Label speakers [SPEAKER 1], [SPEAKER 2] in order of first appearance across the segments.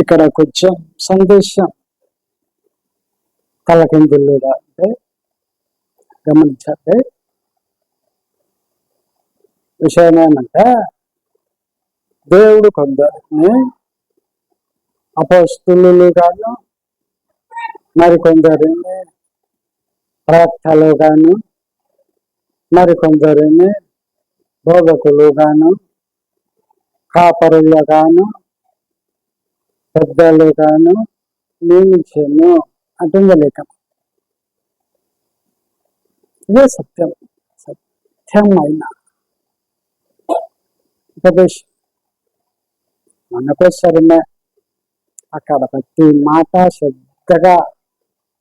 [SPEAKER 1] ఇక్కడ కొంచెం సందేశం తలకిందులుగా అంటే గమనించండి. విషయం ఏమంటే దేవుడు కొందరిని అపోస్తులుగాను, మరికొందరిని ప్రవక్తలుగాను, మరికొందరిని బోధకులుగాను, కాపరులుగాను, పెద్దలుగాను నియమించను అంటుంది లేఖనం. ఇదే సత్యం, సత్యమైన ఉపదేశం. మనకోసరమే అక్కడ ప్రతి మాట శ్రద్ధగా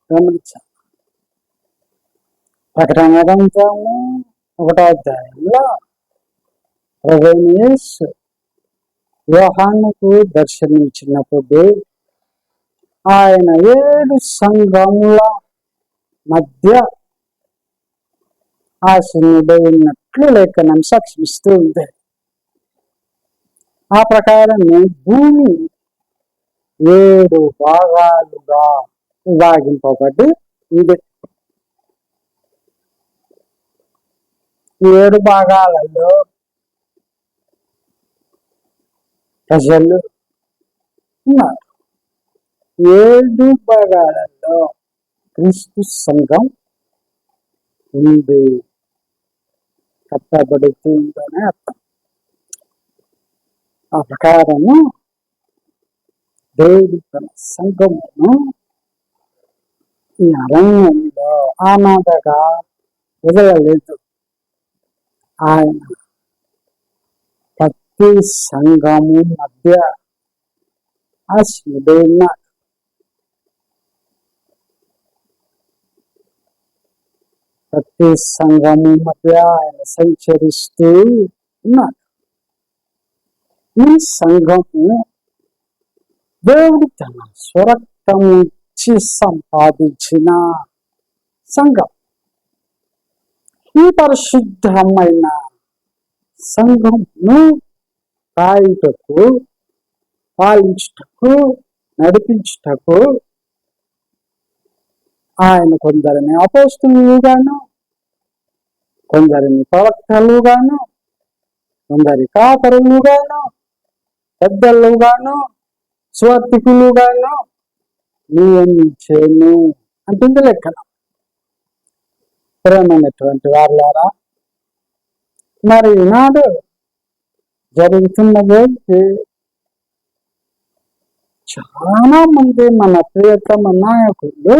[SPEAKER 1] గమనించాలి. ప్రకటన గ్రంథము 1వ అధ్యాయంలో ప్రభువైన యేసు యోహానుకు దర్శనమిచ్చినప్పుడు ఆయన 7 సంఘముల మధ్య ఆసీనుడై ఉన్నట్లు లేఖనం సాక్షిస్తూ ఉంది. ఆ ప్రకారమే భూమి 7 భాగాలుగా విభాగింపబడి ఉంది. 7 భాగాలలో ప్రజలు ఉన్నారు. 7 భాగాలలో క్రీస్తు సంఘం ఉంది, కట్టబడుతుందనే అర్థం. ఆ ప్రకారము దేవుడు తన సంఘమును ఈ అరణ్యంలో ఆనాదగా వదలలేదు. ఆయన ప్రతి సంఘము మధ్య ఆసీనుడై ఉన్నాడు. ప్రతి సంఘము మధ్య ఆయన సంచరిస్తూ ఉన్నాడు. ఈ సంఘము దేవుడు తన స్వరక్తం ఇచ్చి సంపాదించిన సంఘం. ఈ పరిశుద్ధమైన సంఘమును కాయుటకు, పాలించుటకు, నడిపించుటకు ఆయన కొందరిని అపోస్తలుగాను, కొందరిని ప్రవక్తలుగాను, కొందరి కాపరులుగాను, పెద్దలుగాను, స్వార్థికులుగాను నియమించెను అంటుంది లెక్కన. ప్రేమైనటువంటి వారులారా, మరి ఈనాడు జరుగుతున్నది చాలా మంది మన ప్రియతమ నాయకులు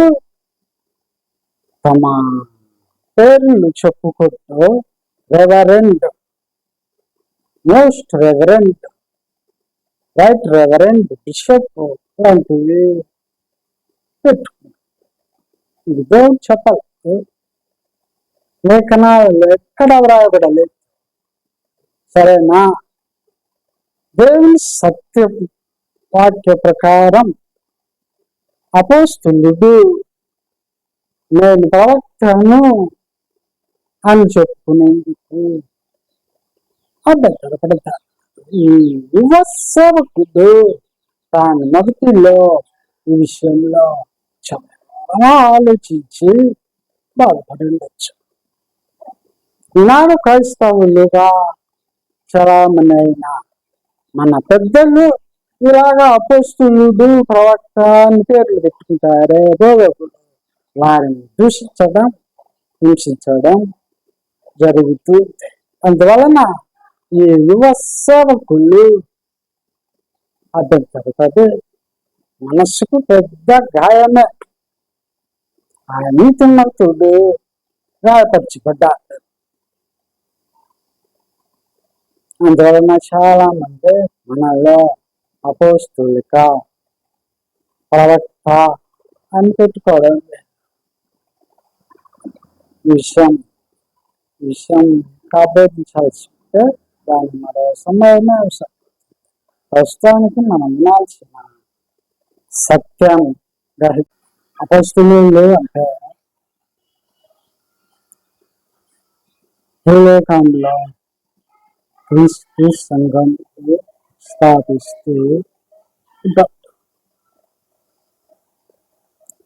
[SPEAKER 1] తమ పేర్లు చెప్పుకుంటూ reverend, most reverend, right reverend, bishop లాంటివి పెట్టుకున్నారు. ఇది దేవుడు చెప్పాలి, లేఖనాలు ఎక్కడ వ్రాయబడలేదు. సరేనా? దేవుని సత్య వాక్య ప్రకారం అపోస్తులుడు, నేను ప్రవక్తను అని చెప్పుకునేందుకు అడ్డంపడతారు. ఈ యువ సేవకుడు తాను మొదటిలో ఈ విషయంలో చాలా ఆలోచించి బాధపడి ఉండొచ్చు. ఈనాడు క్రైస్తవులుగా చలామణైన మన పెద్దలు ఇలాగా అపోస్తులుడు, ప్రవక్త అని పేర్లు పెట్టుకుంటారే బోధకులు, వారిని దూషించడం, హింసించడం జరుగుతుంది. అందువలన ఈ యువ సేవకులు అడ్డంపడుతుంది. మనస్సుకు పెద్ద గాయమే. ఆ నీతిమంతుడు గాయపరచబడ్డాడు. అందువలన చాలా మంది మనలో అపోస్తులిక, ప్రవక్త అని పెట్టుకోవడం విషయం కాబోధించాల్సి ఉంటే దాని మరో సమయమే అవసరం. ప్రస్తుతానికి మనం వినాల్సిన సత్యం అపోస్తులు అంటే భూలోకంలో క్రీస్తు సంఘం స్థాపిస్తూ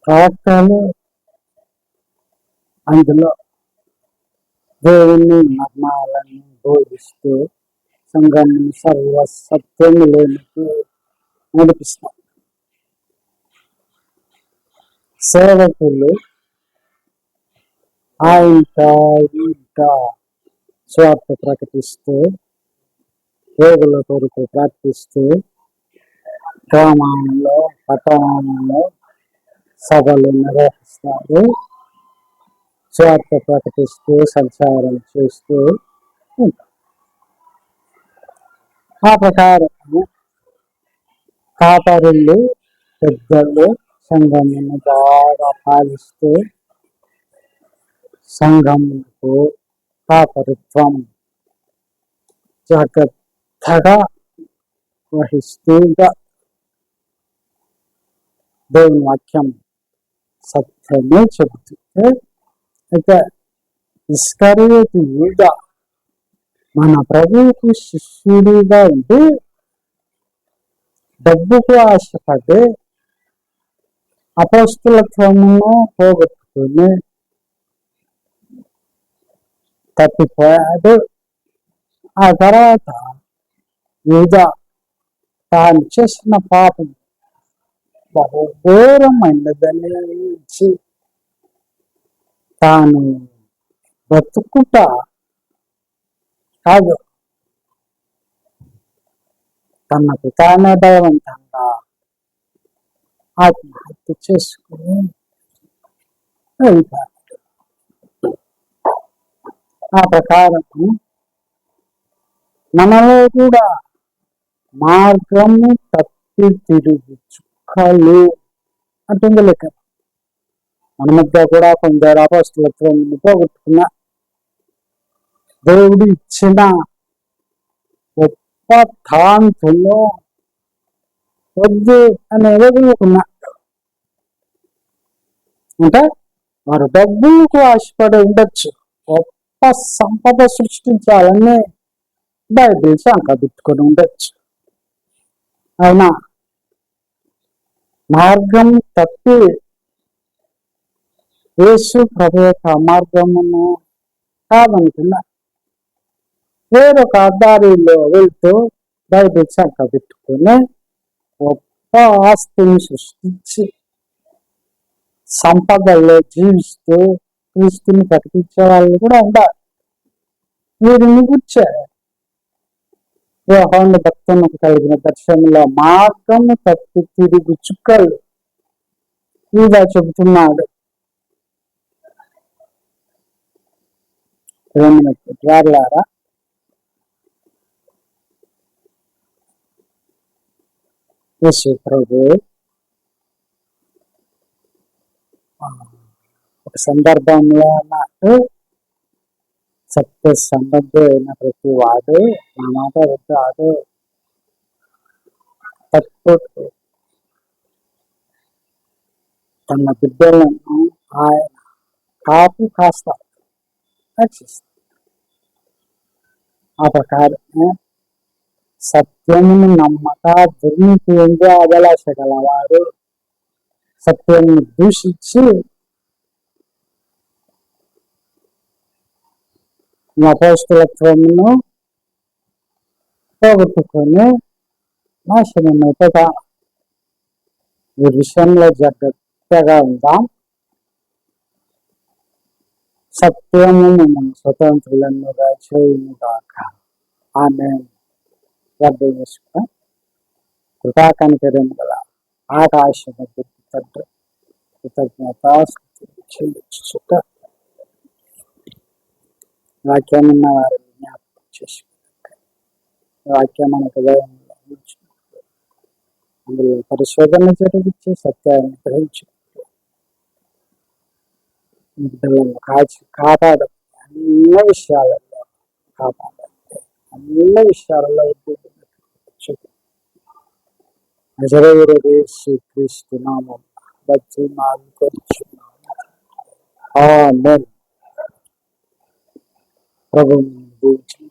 [SPEAKER 1] ప్రవక్తలు అందులో దేవుని మర్మాలను బోధిస్తూ సంఘాన్ని సర్వ సత్యములోనికి నడిపిస్తారు. సేవకులు ఇంకా స్వార్థ ప్రకటిస్తూ రోగుల కొరకు ప్రార్థిస్తూ గ్రామాల్లో పట్టణాలలో సభలు నిర్వహిస్తారు. స్వార్థ ప్రకటిస్తూ సంచారం చేస్తూ ఉంటారు. ఆ ప్రకారం కాపరులు పెద్దలు సంఘమును బాగా పాలిస్తూ సంఘముకు కాపరిత్వం జాగ్రత్తగా వహిస్తూ దేవుని వాక్యం సత్యమే చెబుతుంటే అయితే ఇస్కరియోతు యూదా మన ప్రభువుకు శిష్యుడిగా ఉండి డబ్బుకు ఆశపడి అపొస్తలత్వమును పోగొట్టుకుని తప్పిపోయాడు. ఆ తర్వాత యూదా తాను చేసిన పాపం బహుఘోరమైనదని తాను బ్రతుకుట కాదు, తనకు తానే బలవంతంగా ఆత్మహత్య చేసుకుని వెళ్ళిపోయాడు. ఆ ప్రకారం మనలో కూడా మార్గము తప్పి తిరుగు చుక్కలు అంటుంది లెక్క. మన మధ్య కూడా కొందరు అపొస్తలత్వం పోగొట్టుకున్న దేవుడు ఇచ్చిన గొప్ప తాంతులో వద్దు అని వదులుకున్నాడు. అంటే వారు డబ్బులకు ఆశపడి ఉండొచ్చు, గొప్ప సంపద సృష్టించాలని బైబిల్ సంకబెట్టుకొని ఉండొచ్చు. అయినా మార్గం తప్పి యేసు ప్రభు యొక్క మార్గమును కాదనుకున్నా వేరొక దారిలో వెళ్తూ బైబిల్ సంకబెట్టుకుని గొప్ప ఆస్తిని సృష్టించి సంపదల్లో జీవిస్తూ క్రీస్తుని ప్రకటించే వాళ్ళు కూడా ఉండాలి. వీరిని కూర్చారు యోహాను భక్తునికి కలిగిన దర్శనంలో మార్గము తప్పి తిరుగు చుక్కలు యూదా చెబుతున్నాడు. వారులారా, యేసు ప్రభు ఒక సందర్భంలో నాకు సత్య సంబంధి అయిన ప్రతి వాడు నా మాట వద్దు తప్పు తన బిడ్డలను ఆయన కాపు కాస్తారు, రక్షిస్తారు. ఆ ప్రకారం సత్యమును నమ్మక దుర్నీతి ఎందు అభిలాష గలవారు సత్యమును దూషించి అపొస్తలత్వమును పోగొట్టుకొని నాశనమైపోతాం. ఈ విషయంలో జాగ్రత్తగా ఉందాం. సత్యము మనం స్వతంత్రులనుగా చేయునుగాక. ఆమేన్. ప్రార్థన చేసుకుందాం. కృపా కనికరము గల ఆకాశము తండ్రి, కృతజ్ఞత చెల్లించుట వాక్యమున్న వారిని జ్ఞాపకం చేసుకుంటాం. వాక్యం మనకు అందులో పరిశోధన జరిగించి సత్యాన్ని గ్రహించు బిడ్డలను కాపాడు. అన్ని విషయాలలో కాపాడంటే అన్ని విషయాలలో శ్రీక్రీస్తు నామం బట్టి నాలుకొచ్చున్నాము. ఆమేన్. ప్రభువుని దీవించండి.